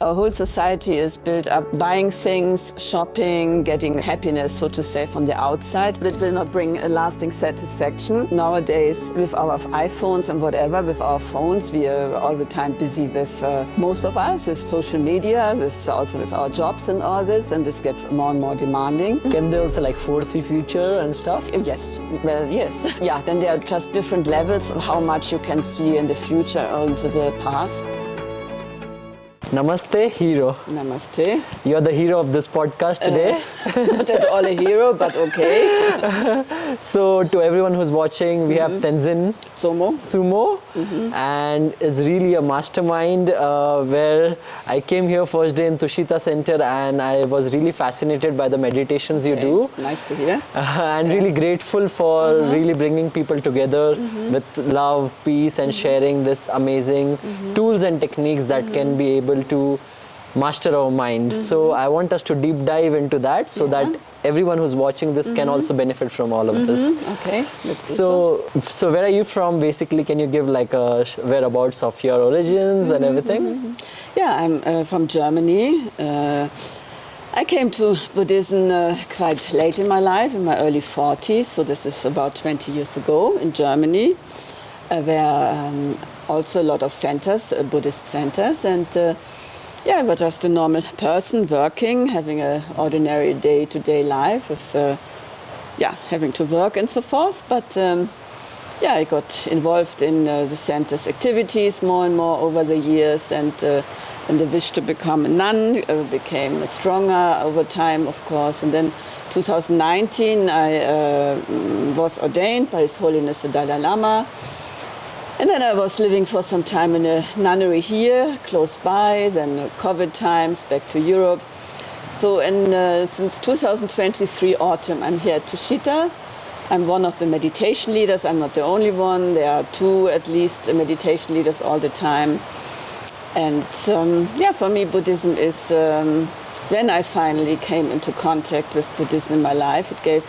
Our whole society is built up buying things, shopping, getting happiness, so to say, from the outside. It will not bring a lasting satisfaction. Nowadays, with our iPhones and whatever, with our phones, we are all the time busy with, most of us, with social media, also with our jobs and all this, and this gets more and more demanding. Can they also like foresee future and stuff? Yes, well, yes. Yeah, then there are just different levels of how much you can see in the future or into the past. Namaste Hero. Namaste. You're the hero of this podcast today. Not at all a hero, but okay. So to everyone who's watching, we have Tenzin. Sumo. And is really a mastermind where I came here first day in Tushita Center and I was really fascinated by the meditations you do. Nice to hear. And really grateful for really bringing people together with love, peace and sharing this amazing tools and techniques that can be able to master our mind. So I want us to deep dive into that so that everyone who's watching this can also benefit from all of this. Okay, let's do so where are you from basically? Can you give like a whereabouts of your origins and everything? Yeah, I'm from Germany. I came to Buddhism quite late in my life, in my early 40s, so this is about 20 years ago in Germany, where also a lot of centers, Buddhist centers, and I was just a normal person working, having an ordinary day-to-day life of having to work and so forth. But I got involved in the center's activities more and more over the years, and the wish to become a nun became stronger over time, of course. And then 2019, I was ordained by His Holiness the Dalai Lama. And then I was living for some time in a nunnery here, close by, then COVID times, back to Europe. So since 2023 autumn, I'm here at Tushita. I'm one of the meditation leaders. I'm not the only one. There are two, at least, meditation leaders all the time. And for me, Buddhism is, when I finally came into contact with Buddhism in my life, it gave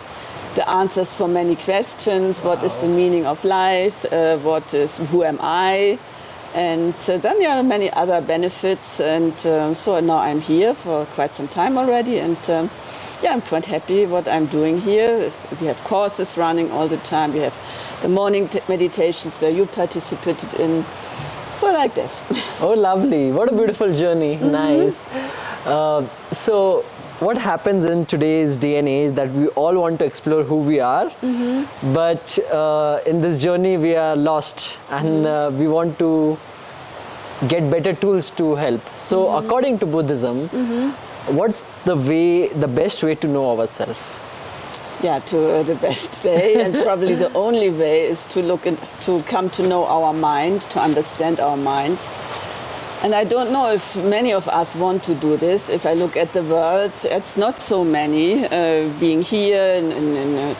the answers for many questions. What is the meaning of life? Who am I? And then there are many other benefits. And so now I'm here for quite some time already. And I'm quite happy what I'm doing here. We have courses running all the time. We have the morning meditations where you participated in. So like this. Oh, lovely. What a beautiful journey. Nice. So what happens in today's day and age that we all want to explore who we are, but in this journey we are lost and we want to get better tools to help. So according to Buddhism, what's the best way to know ourselves? Yeah, the best way and probably the only way is to come to know our mind, to understand our mind. And I don't know if many of us want to do this. If I look at the world, it's not so many. Being here in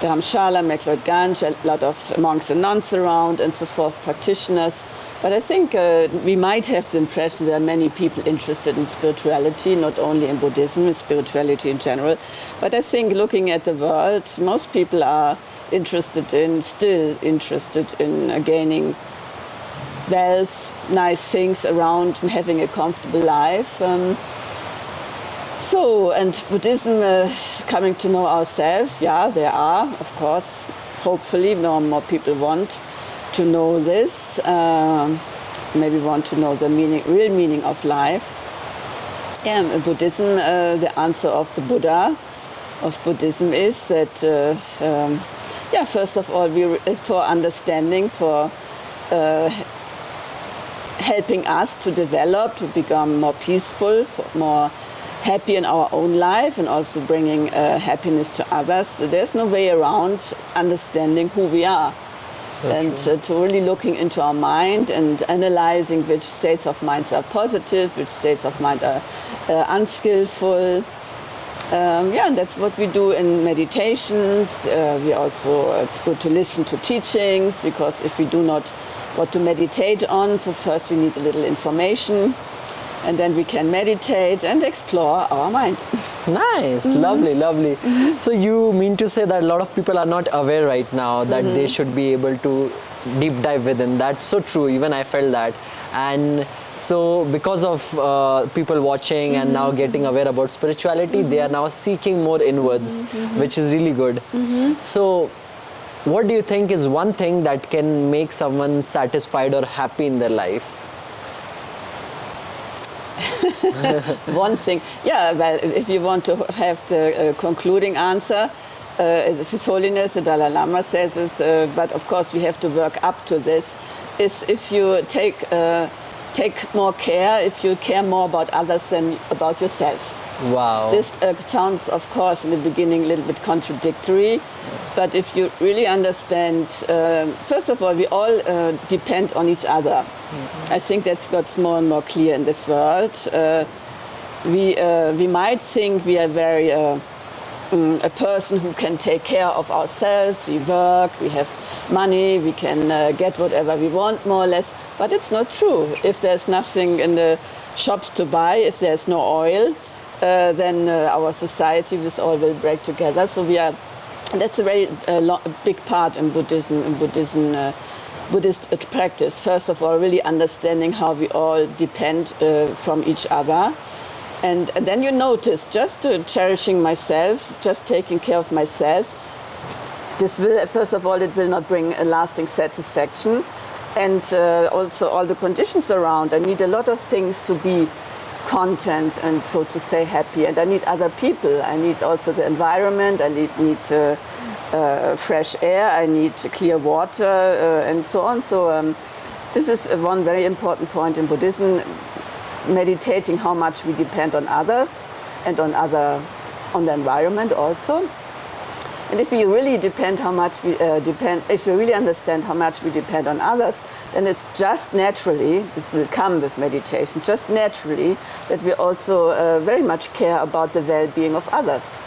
Dharamshala, Ganj, a lot of monks and nuns around and so forth, practitioners. But I think we might have the impression there are many people interested in spirituality, not only in Buddhism, in spirituality in general. But I think looking at the world, most people are still interested in gaining wealth, nice things around, having a comfortable life. And Buddhism, coming to know ourselves, there are, of course, hopefully more and more people want to know this, maybe want to know the real meaning of life. In Buddhism, the answer of the Buddha of Buddhism is that, first of all, for understanding, for helping us to develop, to become more peaceful, more happy in our own life, and also bringing happiness to others. So there's no way around understanding who we are. So to really looking into our mind and analyzing which states of mind are positive, which states of mind are unskillful. And that's what we do in meditations. It's good to listen to teachings, because if we do not what to meditate on, so first we need a little information, and then we can meditate and explore our mind. Nice, lovely. So you mean to say that a lot of people are not aware right now that they should be able to deep dive within. That's so true. Even I felt that. And so because of people watching and now getting aware about spirituality, they are now seeking more inwards, which is really good. So what do you think is one thing that can make someone satisfied or happy in their life? One thing, yeah, well, if you want to have the concluding answer, His Holiness the Dalai Lama says this, but of course we have to work up to this, is if you take more care, if you care more about others than about yourself. Wow. This sounds, of course, in the beginning a little bit contradictory, but if you really understand, first of all, we all depend on each other. I think that's what's more and more clear in this world. We might think we are very a person who can take care of ourselves. We work, we have money, we can get whatever we want, more or less. But it's not true. If there's nothing in the shops to buy, if there's no oil, then our society, this all will break together. So that's a very big part in Buddhism, Buddhist practice. First of all, really understanding how we all depend from each other. And then you notice, just cherishing myself, just taking care of myself, this will, first of all, it will not bring a lasting satisfaction. And also all the conditions around. I need a lot of things to be content and, so to say, happy. And I need other people. I need also the environment. I need fresh air. I need clear water and so on. So this is one very important point in Buddhism. Meditating how much we depend on others and on the environment also. And if we really depend how much we if we really understand how much we depend on others, then it's just naturally, this will come with meditation, just naturally that we also very much care about the well-being of others.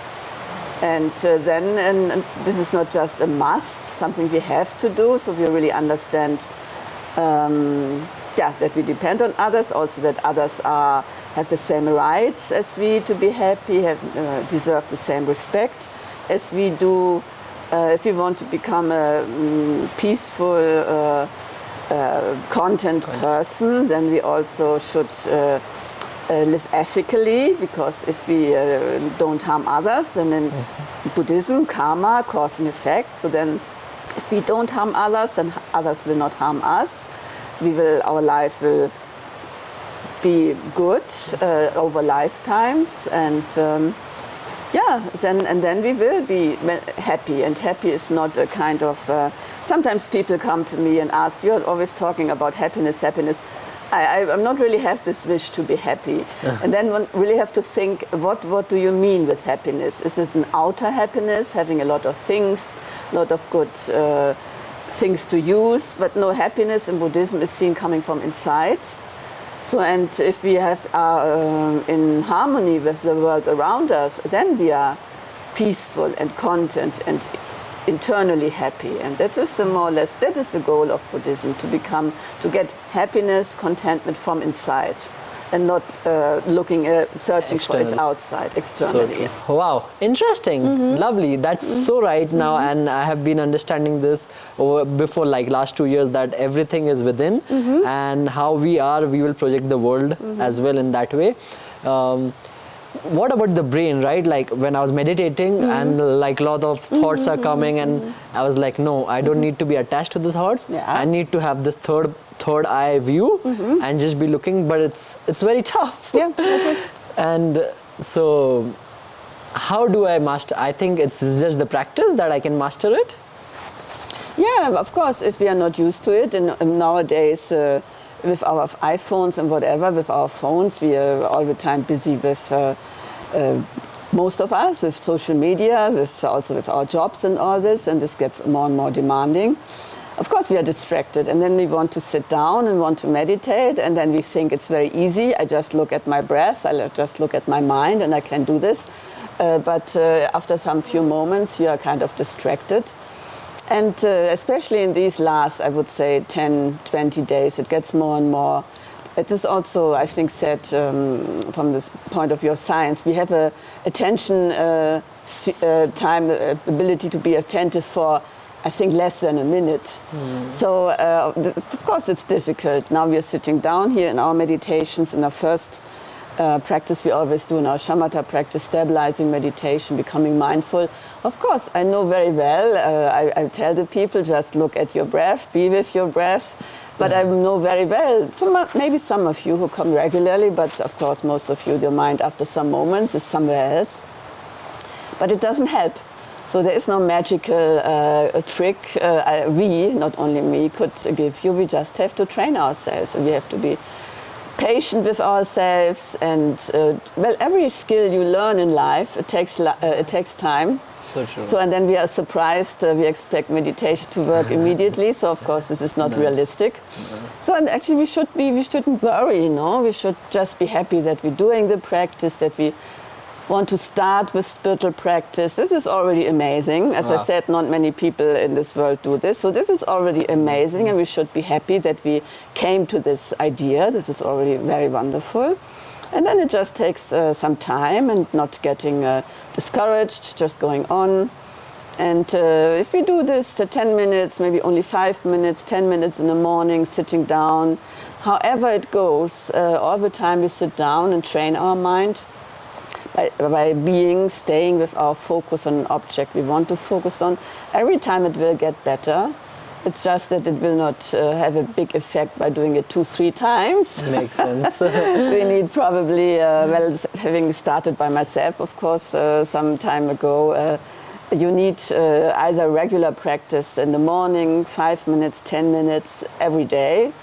And then this is not just a must, something we have to do, so we really understand that we depend on others, also that others have the same rights as we to be happy, deserve the same respect as we do. If we want to become a peaceful, content person, then we also should live ethically, because if we don't harm others, then in Buddhism, karma, cause and effect. So then if we don't harm others, then others will not harm us. Our life will be good over lifetimes, and then we will be happy. And happy is not a kind of. Sometimes people come to me and ask, "You're always talking about happiness, happiness." I'm not really have this wish to be happy. And then one really have to think, what do you mean with happiness? Is it an outer happiness, having a lot of things, a lot of good things to use? But no, happiness in Buddhism is seen coming from inside. So, and if we have in harmony with the world around us, then we are peaceful and content and internally happy. And that is that is the goal of Buddhism, to get happiness, contentment from inside, and not searching for it outside, externally. So wow, interesting, lovely. That's so right now, and I have been understanding this before, like last 2 years, that everything is within, and how we will project the world as well in that way. What about the brain, right? Like when I was meditating and like a lot of thoughts are coming, and I was like, no, I don't need to be attached to the thoughts. Yeah. I need to have this third eye view and just be looking, but it's very tough. Yeah, it is. And so how do I master? I think it's just the practice that I can master it. Yeah, of course, if we are not used to it, and nowadays with our iPhones and whatever, with our phones, we are all the time busy with, most of us, with social media, also with our jobs and all this, and this gets more and more demanding. Of course, we are distracted, and then we want to sit down and want to meditate, and then we think it's very easy. I just look at my breath, I just look at my mind, and I can do this. But after some few moments, you are kind of distracted. And especially in these last, I would say, 10, 20 days, it gets more and more. It is also, I think, said from this point of view of science, we have a attention time ability to be attentive for I think less than a minute. So of course it's difficult. Now we are sitting down here in our meditations. In our first practice we always do in our shamatha practice, stabilizing meditation, becoming mindful. Of course, I know very well, I tell the people, just look at your breath, be with your breath. But I know very well, maybe some of you who come regularly, but of course most of you, your mind after some moments is somewhere else. But it doesn't help. So there is no magical trick we, not only me, could give you. We just have to train ourselves, and we have to be patient with ourselves. And well, every skill you learn in life, it takes time. So true. So, and then we are surprised, we expect meditation to work immediately, so of course this is not realistic. So, and actually we shouldn't worry, you know, we should just be happy that we're doing the practice, that we want to start with spiritual practice. This is already amazing. As I said, not many people in this world do this, so this is already amazing, and we should be happy that we came to this idea. This is already very wonderful. And then it just takes some time and not getting discouraged, just going on. And if we do this 10 minutes, maybe only 5 minutes, 10 minutes in the morning, sitting down, however it goes, all the time we sit down and train our mind by staying with our focus on an object we want to focus on. Every time it will get better. It's just that it will not have a big effect by doing it 2-3 times. Makes sense. We need probably, well, having started by myself, of course, some time ago, you need either regular practice in the morning, 5 minutes, 10 minutes, every day.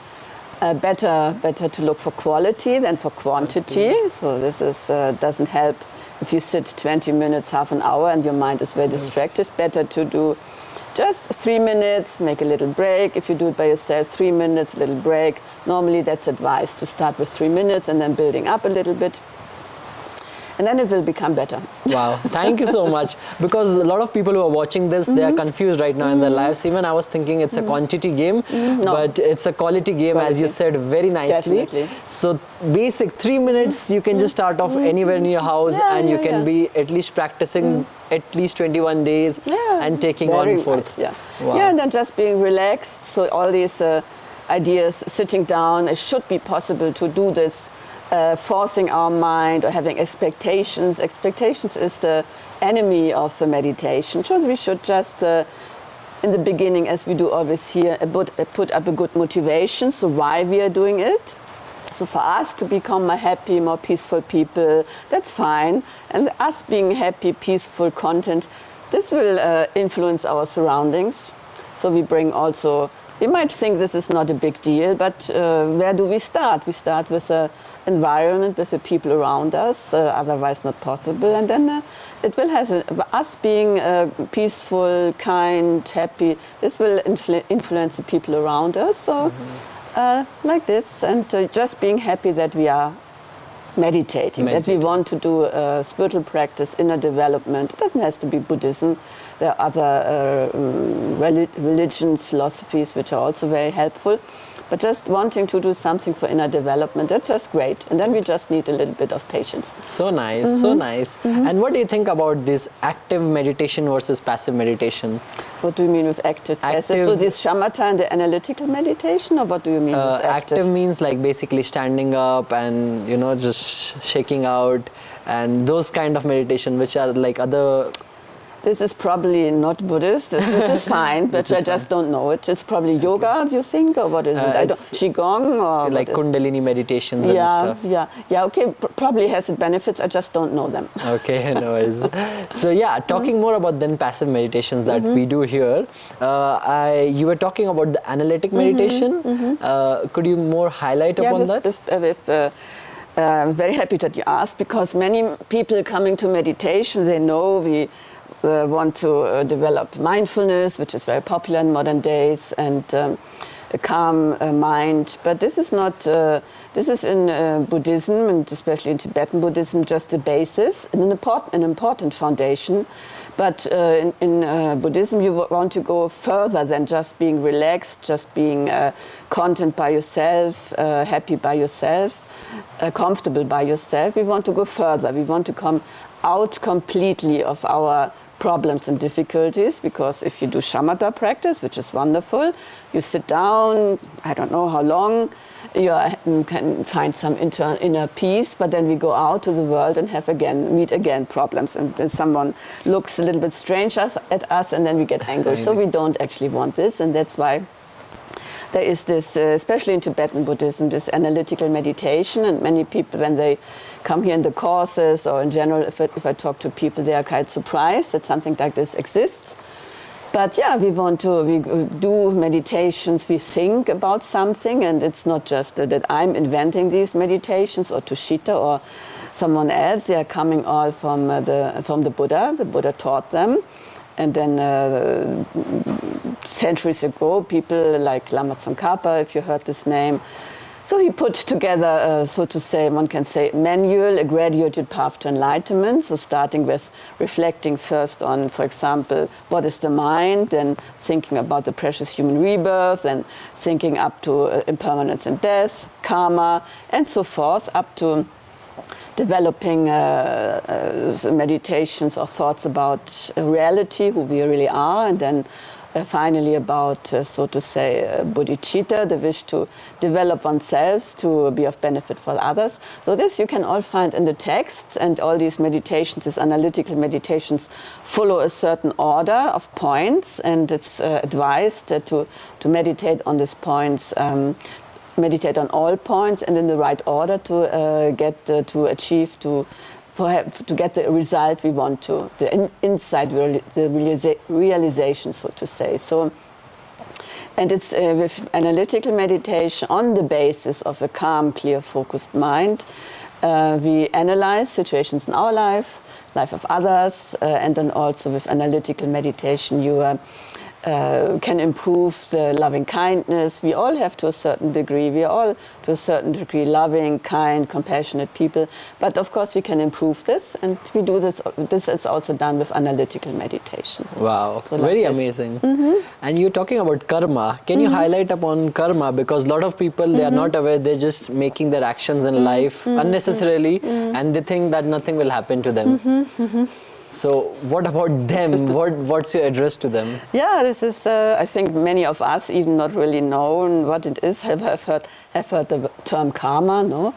Better to look for quality than for quantity. So this is doesn't help if you sit 20 minutes, half an hour, and your mind is very distracted. Better to do just 3 minutes, make a little break. If you do it by yourself, 3 minutes, a little break. Normally that's advised to start with 3 minutes and then building up a little bit. And then it will become better. Wow, thank you so much. Because a lot of people who are watching this, they are confused right now in their lives. Even I was thinking it's a quantity game, but it's a quality game, as you said very nicely. Definitely. So basic 3 minutes, you can just start off anywhere in your house, and you can be at least practicing at least 21 days and taking very on forth. Right, Wow. Yeah, and then just being relaxed. So all these ideas, sitting down, it should be possible to do this. Forcing our mind or having expectations. Expectations is the enemy of the meditation. So we should just, in the beginning, as we do always here, put up a good motivation, so why we are doing it. So for us to become more happy, more peaceful people, that's fine. And us being happy, peaceful, content, this will influence our surroundings. So we bring also, we might think this is not a big deal, but where do we start? We start with the environment, with the people around us, otherwise not possible. And then it will have us being peaceful, kind, happy. This will influence the people around us. So like this, and just being happy that we are meditating, that we want to do spiritual practice, inner development. It doesn't have to be Buddhism. There are other religions, philosophies which are also very helpful. But just wanting to do something for inner development, that's just great. And then we just need a little bit of patience. So nice, so nice. And what do you think about this active meditation versus passive meditation? What do you mean with active? Passive? So this shamatha and the analytical meditation, or what do you mean with active? Active means like basically standing up and, you know, just shaking out, and those kind of meditation which are like other... This is probably not Buddhist, which is fine, but I just don't know it. It's probably yoga, do you think, or what is it? I don't, Qigong, or like Kundalini meditations and stuff. Yeah. Okay, probably has its benefits. I just don't know them. Okay, no worries. So yeah, talking more about then passive meditations that we do here. You were talking about the analytic meditation. Could you more highlight upon that? I'm very happy that you asked, because many people coming to meditation, they know we want to develop mindfulness, which is very popular in modern days, and a calm mind. But this is not, this is in Buddhism, and especially in Tibetan Buddhism, just a basis, an important foundation. But in Buddhism, you want to go further than just being relaxed, just being content by yourself, happy by yourself, comfortable by yourself. We want to go further. We want to come out completely of our problems and difficulties, because if you do shamatha practice, which is wonderful, you sit down, I don't know how long, you can find some inner peace, but then we go out to the world and meet again problems, and then someone looks a little bit strange at us, and then we get angry. So we don't actually want this, and that's why there is this, especially in Tibetan Buddhism, this analytical meditation, and many people, when they come here in the courses or in general, if I talk to people, they are quite surprised that something like this exists. But yeah, we do meditations, we think about something, and it's not just that I'm inventing these meditations or Tushita or someone else. They are coming all from the Buddha. The Buddha taught them. And then centuries ago, people like Lama Tsongkhapa, if you heard this name, so he put together, so to say, one can say, manual, a graduated path to enlightenment. So starting with reflecting first on, for example, what is the mind, then thinking about the precious human rebirth, and thinking up to impermanence and death, karma, and so forth, up to developing meditations or thoughts about reality, who we really are, and then finally about, so to say, bodhicitta, the wish to develop oneself to be of benefit for others. So this you can all find in the texts, and all these meditations, these analytical meditations, follow a certain order of points, and it's advised to meditate on these points, meditate on all points and in the right order to get the result we want to, the insight, the realization, so to say. So, and it's with analytical meditation on the basis of a calm, clear, focused mind. We analyze situations in our life of others, and then also with analytical meditation you can improve the loving kindness. We all have to a certain degree. We are all to a certain degree loving, kind, compassionate people. But of course we can improve this, and we do this. This is also done with analytical meditation. Wow, so very amazing. Mm-hmm. And you're talking about karma. Can you highlight upon karma? Because a lot of people, they are not aware. They're just making their actions in life unnecessarily, and they think that nothing will happen to them. So what about them? What's your address to them? Yeah, this is, I think many of us, even not really known what it is, have heard the term karma, no?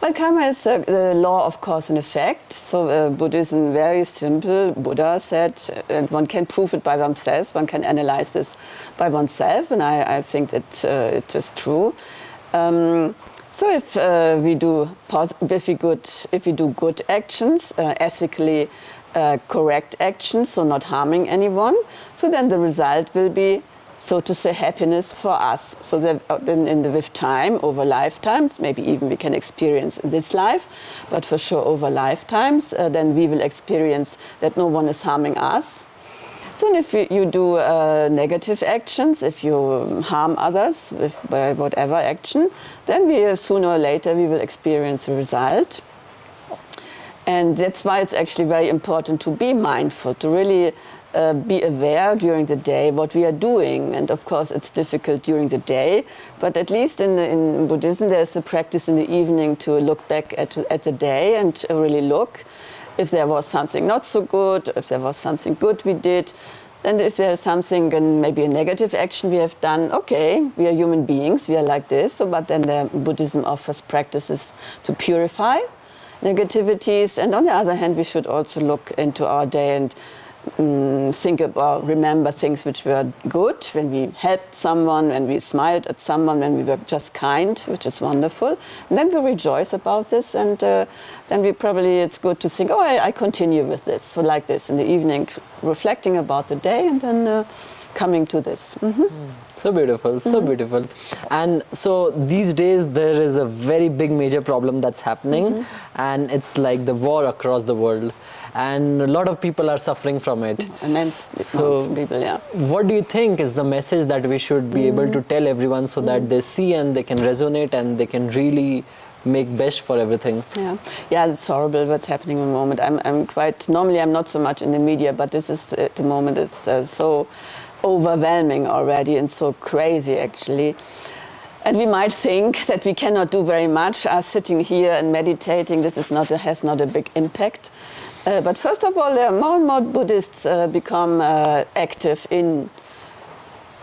But karma is the law of cause and effect. So Buddhism, very simple. Buddha said, and one can prove it by themselves, one can analyze this by oneself, and I think that it is true. So if we do good actions, ethically correct actions, so not harming anyone, so then the result will be, so to say, happiness for us. So that then with time, over lifetimes, maybe even we can experience in this life, but for sure over lifetimes, then we will experience that no one is harming us. So if you do negative actions, if you harm others by whatever action, then sooner or later we will experience a result. And that's why it's actually very important to be mindful, to really be aware during the day what we are doing. And of course it's difficult during the day, but at least in Buddhism there's a practice in the evening to look back at the day and really look if there was something not so good, if there was something good we did. And if there's something, and maybe a negative action we have done, okay, we are human beings, we are like this. So, but then Buddhism offers practices to purify negativities, and on the other hand we should also look into our day and remember things which were good, when we helped someone, when we smiled at someone, when we were just kind, which is wonderful, and then we rejoice about this, and then it's good to think, I continue with this, so like this in the evening, reflecting about the day, and then coming to this. So beautiful, so beautiful. And so these days there is a very big major problem that's happening, and it's like the war across the world, and a lot of people are suffering from it. Immense people, yeah. What do you think is the message that we should be able to tell everyone so that they see and they can resonate and they can really make best for everything? Yeah, it's horrible what's happening in the moment. Normally I'm not so much in the media, but this is at the moment, it's so overwhelming already and so crazy actually. And we might think that we cannot do very much. Us sitting here and meditating, this is has not a big impact. But first of all, there are more and more Buddhists become active in.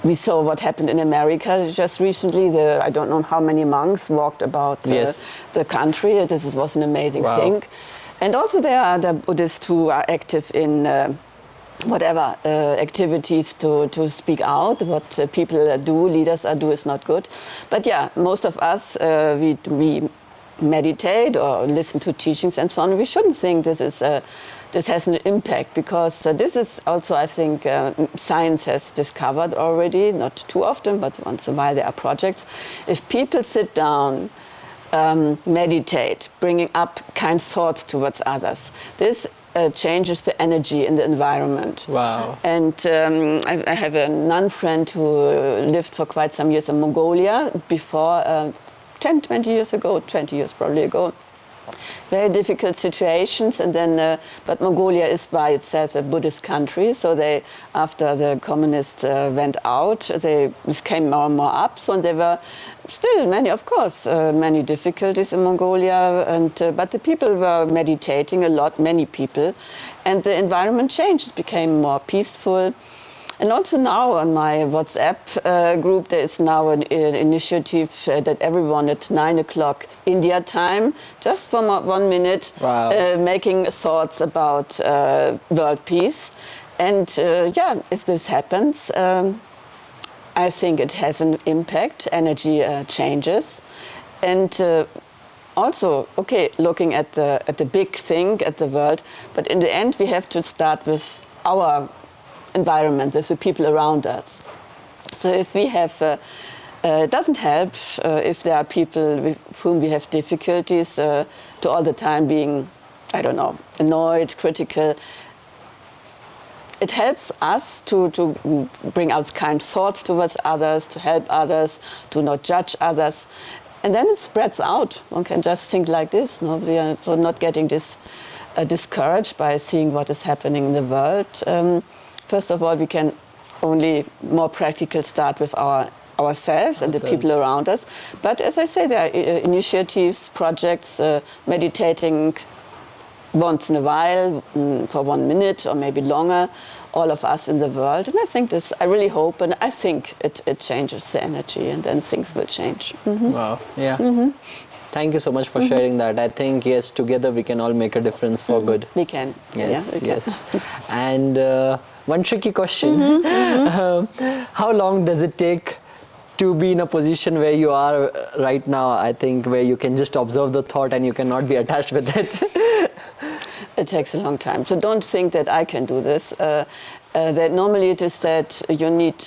We saw what happened in America just recently. I don't know how many monks walked about the country. This was an amazing thing. And also there are the Buddhists who are active in whatever activities to speak out. What people do, leaders do is not good. But yeah, most of us, we meditate or listen to teachings and so on. We shouldn't think this has an impact, because this is also, I think, science has discovered already, not too often, but once in a while there are projects. If people sit down, meditate, bringing up kind thoughts towards others, this changes the energy in the environment. Wow. And I have a nun friend who lived for quite some years in Mongolia before, 10, 20 years ago, 20 years probably ago. Very difficult situations, and then, but Mongolia is by itself a Buddhist country, so they, after the communists went out, this came more and more up, so there were still many, of course, many difficulties in Mongolia, and but the people were meditating a lot, many people, and the environment changed, it became more peaceful. And also now on my WhatsApp group, there is now an initiative that everyone at 9 o'clock India time, just for 1 minute, making thoughts about world peace. And yeah, if this happens, I think it has an impact, energy changes. And also, okay, looking at the big thing, at the world, but in the end we have to start with our environment, the people around us. So if we have, it doesn't help if there are people with whom we have difficulties to all the time being, I don't know, annoyed, critical. It helps us to bring out kind thoughts towards others, to help others, to not judge others. And then it spreads out. One can just think like this. No? We are so not getting discouraged by seeing what is happening in the world. First of all, we can only more practical start with ourselves and the people around us. But as I say, there are initiatives, projects, meditating once in a while for 1 minute or maybe longer, all of us in the world. And I think this, I really hope, and I think it changes the energy, and then things will change. Mm-hmm. Wow, yeah. Mm-hmm. Thank you so much for sharing that. I think, yes, together we can all make a difference for good. We can. Yes, yeah, we yes. Can. And one tricky question. How long does it take to be in a position where you are right now, I think, where you can just observe the thought and you cannot be attached with it? It takes a long time. So don't think that I can do this. That normally it is that you need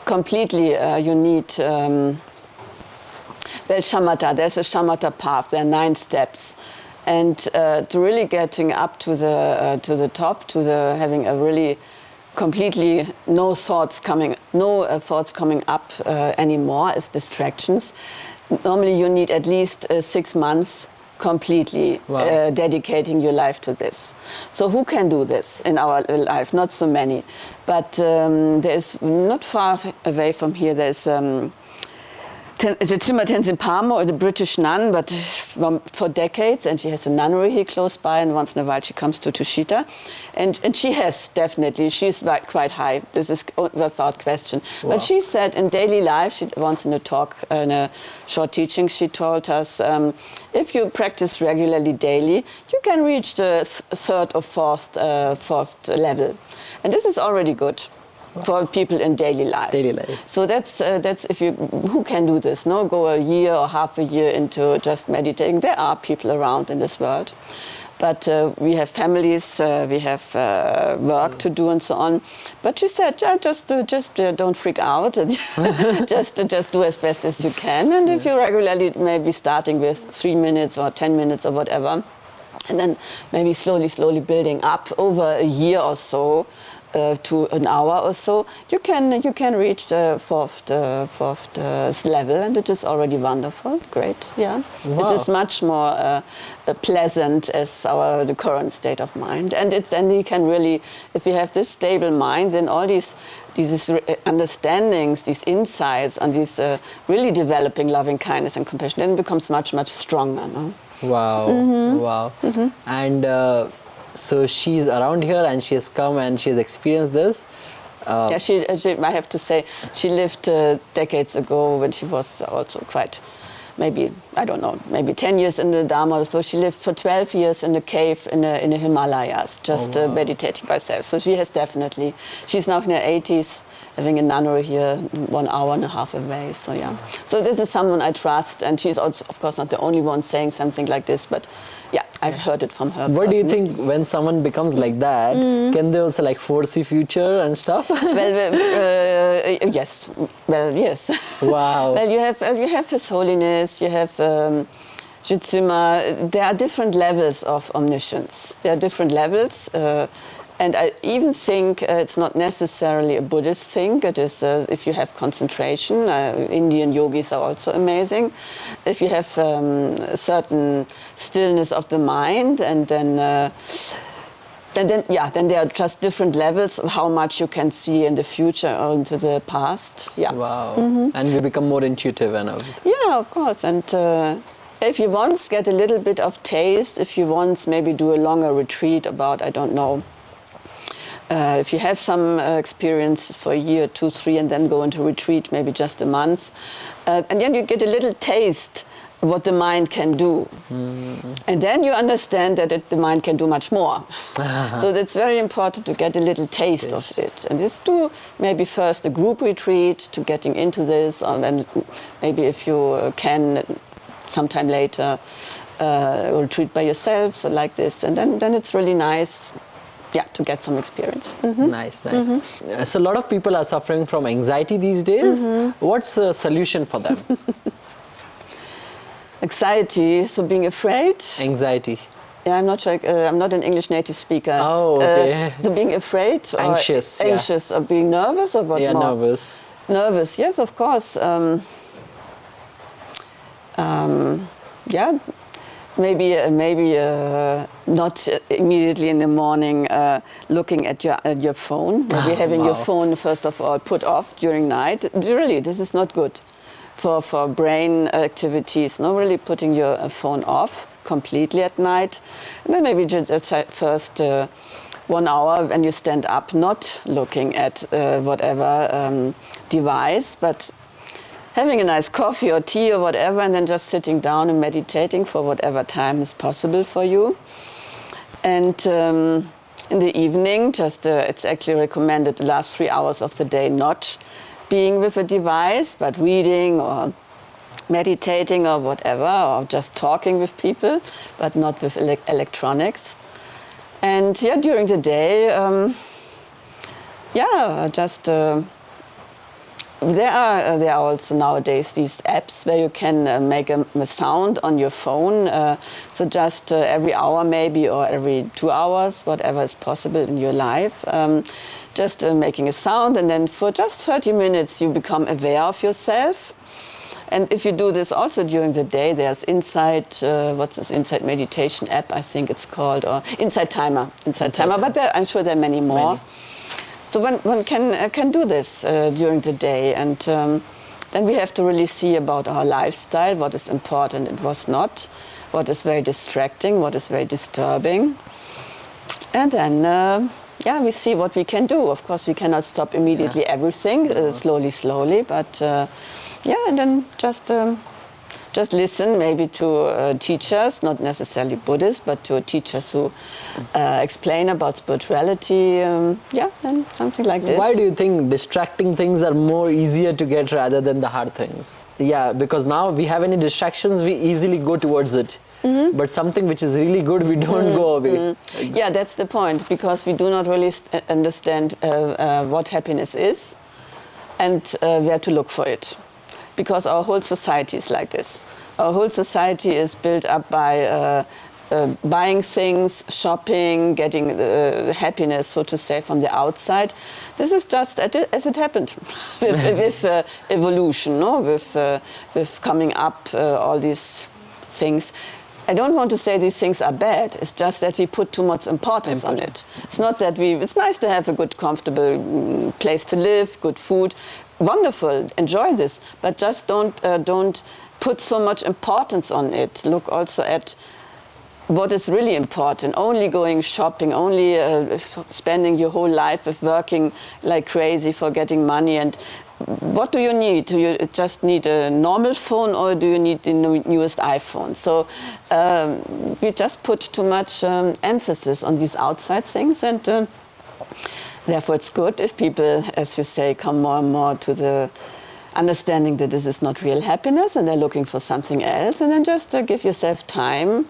completely, you need well, shamatha, there's a shamatha path, there are 9 steps. And to really getting up to the top, having a really completely no thoughts coming up anymore as distractions. Normally you need at least 6 months completely dedicating your life to this. So who can do this in our life? Not so many. But there is, not far away from here, there's Tenzin, the British nun, but for decades, and she has a nunnery here close by, and once in a while she comes to Tushita, and she has definitely, she's quite high, this is without question. Wow. But she said in daily life, once in a talk, in a short teaching, she told us, if you practice regularly daily, you can reach the 3rd or 4th level. And this is already good. For people in daily life. So that's if you, who can do this? No, go a year or half a year into just meditating. There are people around in this world, but we have families, we have work to do and so on. But she said, just don't freak out. just do as best as you can. And if you regularly, maybe starting with 3 minutes or 10 minutes or whatever, and then maybe slowly building up over a year or so. to an hour or so, you can reach the fourth level, and it is already wonderful. Great, yeah. Wow. It is much more pleasant as the current state of mind, and then you can really, if you have this stable mind, then all these understandings, these insights, and these really developing loving kindness and compassion, then becomes much stronger. No? Wow, wow. And so she's around here and she has come and she has experienced this. Yeah, she, I have to say, she lived decades ago when she was also quite, maybe, I don't know, maybe 10 years in the Dharma. So she lived for 12 years in a cave in the Himalayas, just meditating by herself. So she has definitely, she's now in her 80s, having a nunnery here 1 hour and a half away. So yeah, so this is someone I trust, and she's also, of course, not the only one saying something like this, but yeah, I've heard it from her. What personally. do you think when someone becomes like that? Can they also like foresee future and stuff? Yes. Well, yes. Wow. Well, you have His Holiness, you have Jitsuma. There are different levels of omniscience. There are different levels. And I even think it's not necessarily a Buddhist thing. It is if you have concentration. Indian yogis are also amazing. If you have a certain stillness of the mind, and then there are just different levels of how much you can see in the future or into the past. Yeah. Wow. And we become more intuitive and everything. Yeah, of course. And if you once get a little bit of taste, if you once maybe do a longer retreat about, I don't know, if you have some experience for a year, 2, 3, and then go into retreat, maybe just a month, and then you get a little taste of what the mind can do. And then you understand that the mind can do much more. So that's very important to get a little taste of it. And this do maybe first a group retreat to getting into this, and then maybe if you can, sometime later, retreat by yourself, so like this. And then it's really nice. Yeah, to get some experience. Nice. So a lot of people are suffering from anxiety these days. What's the solution for them? Anxiety, so being afraid. Anxiety. Yeah, I'm not sure. I'm not an English native speaker. Oh, okay. So being afraid, or anxious, or being nervous, or what more? Nervous. Nervous, yes, of course. Yeah. Maybe not immediately in the morning looking at your phone. Maybe having your phone first of all put off during night. Really, this is not good for brain activities. No, really putting your phone off completely at night. And then maybe just first 1 hour when you stand up, not looking at whatever device, but having a nice coffee or tea or whatever, and then just sitting down and meditating for whatever time is possible for you. And in the evening, just it's actually recommended the last 3 hours of the day not being with a device, but reading or meditating or whatever, or just talking with people, but not with electronics. And yeah, during the day, just there are also nowadays these apps where you can make a sound on your phone. So just every hour maybe, or every 2 hours, whatever is possible in your life. Just making a sound, and then for just 30 minutes you become aware of yourself. And if you do this also during the day, there's Insight, what's this Insight meditation app, I think it's called, or Insight Timer, but I'm sure there are many more. So one can do this during the day, and then we have to really see about our lifestyle, what is important and what's not, what is very distracting, what is very disturbing. And then, we see what we can do. Of course, we cannot stop immediately everything, slowly, but and then just listen maybe to teachers, not necessarily Buddhists, but to teachers who explain about spirituality, and something like this. Why do you think distracting things are more easier to get rather than the hard things? Yeah, because now we have any distractions, we easily go towards it. But something which is really good, we don't go away. Yeah, that's the point, because we do not really understand what happiness is and where to look for it. Because our whole society is like this. Our whole society is built up by buying things, shopping, getting happiness, so to say, from the outside. This is just as it happened with evolution, no? With coming up, all these things. I don't want to say these things are bad. It's just that we put too much importance on it. It's not that it's nice to have a good, comfortable place to live, good food. Wonderful, enjoy this. But just don't put so much importance on it. Look also at what is really important. Only going shopping, only spending your whole life with working like crazy for getting money. And what do you need? Do you just need a normal phone, or do you need the newest iPhone? So we just put too much emphasis on these outside things, and therefore it's good if people, as you say, come more and more to the understanding that this is not real happiness and they're looking for something else, and then just give yourself time.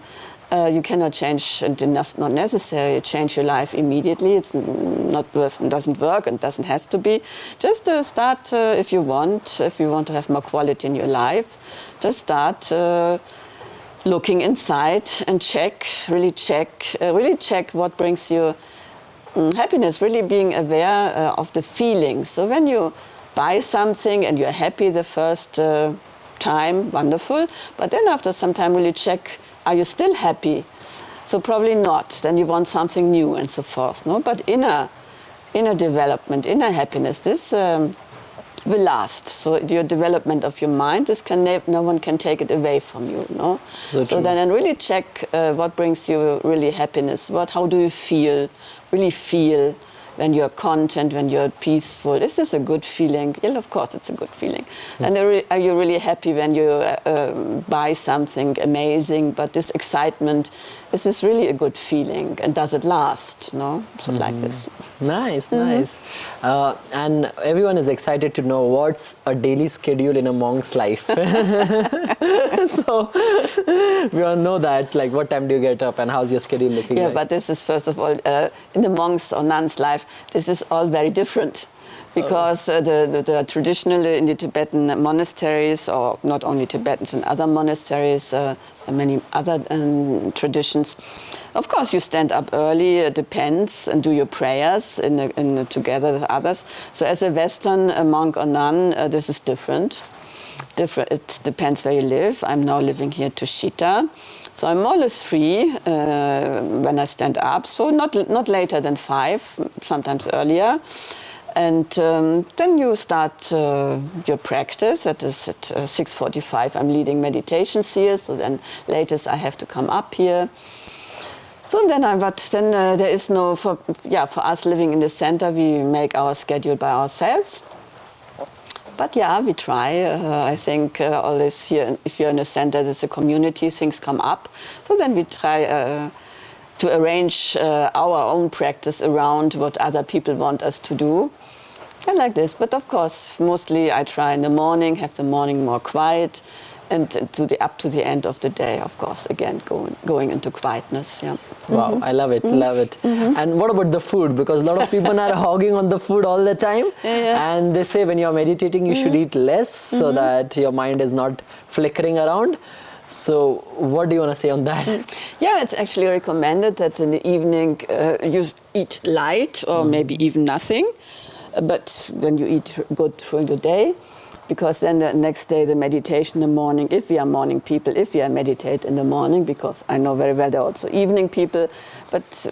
You cannot change, and it's not necessary, change your life immediately. It's not doesn't work and doesn't have to be. Just start if you want to have more quality in your life. Just start looking inside and really check what brings you happiness. Really being aware of the feelings. So when you buy something and you're happy the first time, wonderful. But then after some time, really check. Are you still happy? So probably not. Then you want something new and so forth. No, but inner development, inner happiness. This will last. So your development of your mind, no one can take it away from you. No. So then really check what brings you really happiness. How do you feel? Really feel. When you're content, when you're peaceful. Is this a good feeling? Yeah, of course it's a good feeling. And are you really happy when you buy something amazing? But this excitement, is this really a good feeling? And does it last? No? So like this. Nice, nice. And everyone is excited to know what's a daily schedule in a monk's life. So we all know that, like what time do you get up and how's your schedule looking like? But this is first of all, in the monk's or nun's life, this is all very different. Because the traditional in the Tibetan monasteries, or not only Tibetans, in other monasteries, many other traditions, of course you stand up early, it depends, and do your prayers together with others. So as a Western monk or nun, this is different. It depends where you live. I'm now living here at Tushita. So I'm more or less free when I stand up, so not later than 5, sometimes earlier. And then you start your practice. That is at 6:45. I'm leading meditations here, so then latest I have to come up here. So then there is no, for us living in the center, we make our schedule by ourselves. But we try. I think always here, if you're in a center, there's a community, things come up. So then we try to arrange our own practice around what other people want us to do. And like this. But of course, mostly I try in the morning, have the morning more quiet, and up to the end of the day, of course, again, going into quietness. Yeah. Wow, I love it, love it. And what about the food? Because a lot of people are hogging on the food all the time. And they say when you're meditating, you should eat less so that your mind is not flickering around. So what do you want to say on that? Yeah, it's actually recommended that in the evening you eat light or maybe even nothing. But then you eat good through the day, because then the next day the meditation in the morning, if we are morning people, if we are meditate in the morning, because I know very well there are also evening people, but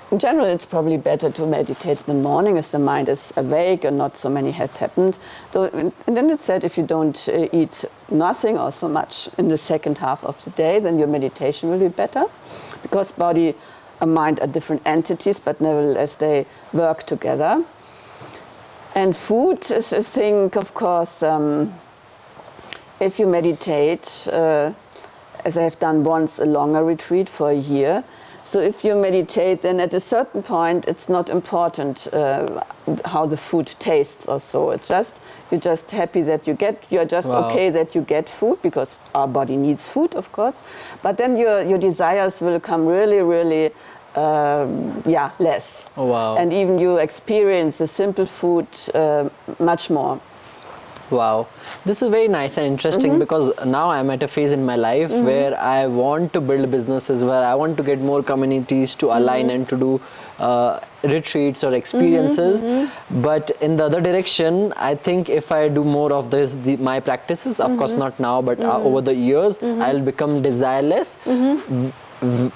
in general it's probably better to meditate in the morning as the mind is awake and not so many has happened. So, and then it's said if you don't eat nothing or so much in the second half of the day, then your meditation will be better, because body and mind are different entities, but nevertheless they work together. And food is a thing, of course, if you meditate, as I have done once a longer retreat for a year, so if you meditate, then at a certain point it's not important how the food tastes or so. It's just, you're just happy that you're just okay that you get food, because our body needs food, of course. But then your desires will come really, really less. Oh, wow. And even you experience the simple food much more. Wow, this is very nice and interesting because now I'm at a phase in my life where I want to build businesses, where I want to get more communities to align and to do retreats or experiences. But in the other direction, I think if I do more of my practices, of course not now, but over the years, I'll become desireless.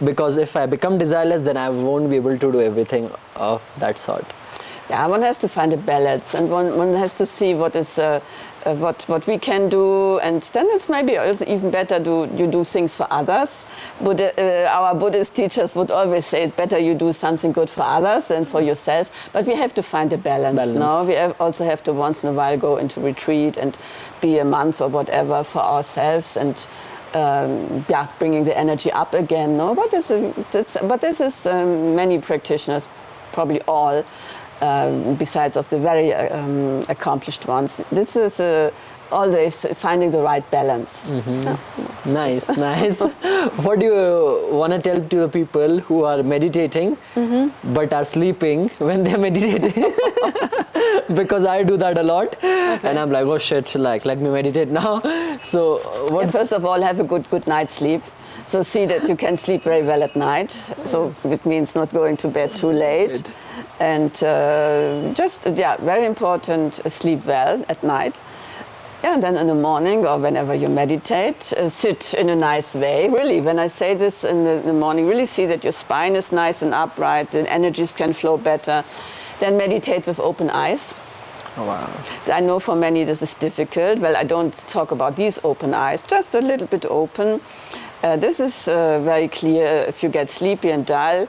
Because if I become desireless, then I won't be able to do everything of that sort. Yeah, one has to find a balance, and one has to see what is what we can do, and then it's maybe also even better you do things for others. But our Buddhist teachers would always say it's better you do something good for others than for yourself. But we have to find a balance. No, we also have to once in a while go into retreat and be a month or whatever for ourselves, and bringing the energy up again. No, but this is many practitioners, probably all. Besides of the very accomplished ones. This is always finding the right balance. Yeah. Nice, nice. What do you want to tell to the people who are meditating but are sleeping when they're meditating? Because I do that a lot, and I'm like, oh shit, like let me meditate now. So first of all, have a good night's sleep. So see that you can sleep very well at night. So it means not going to bed too late. And very important, sleep well at night. Yeah, and then in the morning or whenever you meditate, sit in a nice way. Really, when I say this in the morning, really see that your spine is nice and upright, the energies can flow better. Then meditate with open eyes. Oh, wow. I know for many this is difficult. Well, I don't talk about these open eyes, just a little bit open. This is very clear. If you get sleepy and dull,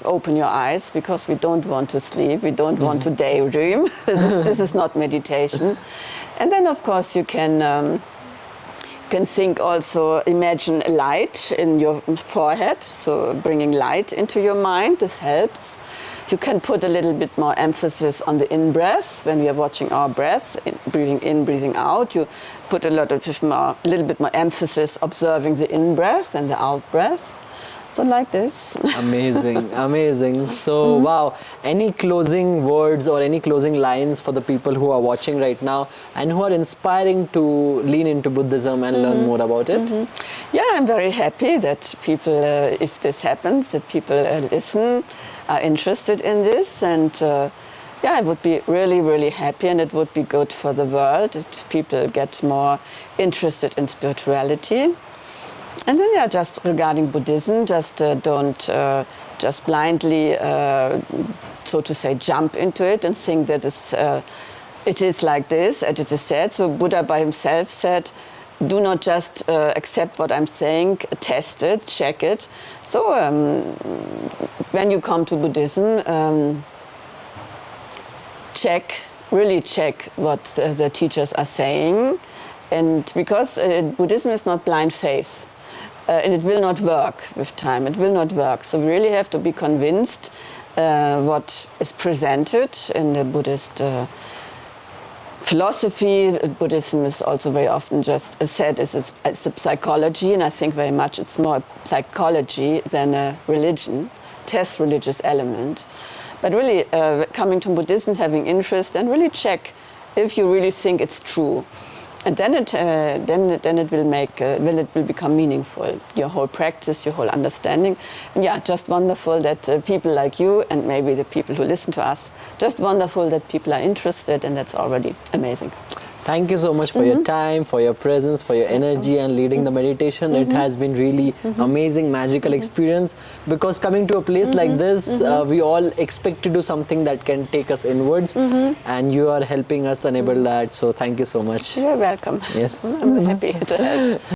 open your eyes, because we don't want to sleep. We don't want to daydream. This is not meditation. And then, of course, you can think also, imagine a light in your forehead, so bringing light into your mind. This helps. You can put a little bit more emphasis on the in-breath when we are watching our breath, breathing in, breathing out. You put a little bit more emphasis observing the in-breath and the out-breath. So like this. Amazing, amazing. So wow, any closing words or any closing lines for the people who are watching right now and who are inspiring to lean into Buddhism and learn more about it? Yeah, I'm very happy that people, if this happens, that people listen, are interested in this, and I would be really, really happy, and it would be good for the world if people get more interested in spirituality. And then, just regarding Buddhism, just don't just blindly, so to say, jump into it and think that it is like this, as it is said. So Buddha by himself said, do not just accept what I'm saying, test it, check it. So when you come to Buddhism, really check what the teachers are saying. And because Buddhism is not blind faith, and it will not work with time, it will not work. So we really have to be convinced what is presented in the Buddhist philosophy. Buddhism is also very often just said it's a psychology, and I think very much it's more psychology than a religion. It has religious element. But really coming to Buddhism, having interest, and really check if you really think it's true. And then it will become meaningful, your whole practice, your whole understanding. And just wonderful that people like you, and maybe the people who listen to us, just wonderful that people are interested, and that's already amazing. Thank you so much for your time, for your presence, for your energy and leading the meditation. It has been really amazing, magical experience, because coming to a place like this, we all expect to do something that can take us inwards, and you are helping us enable that. So thank you so much. You're welcome. Yes. I'm happy to help.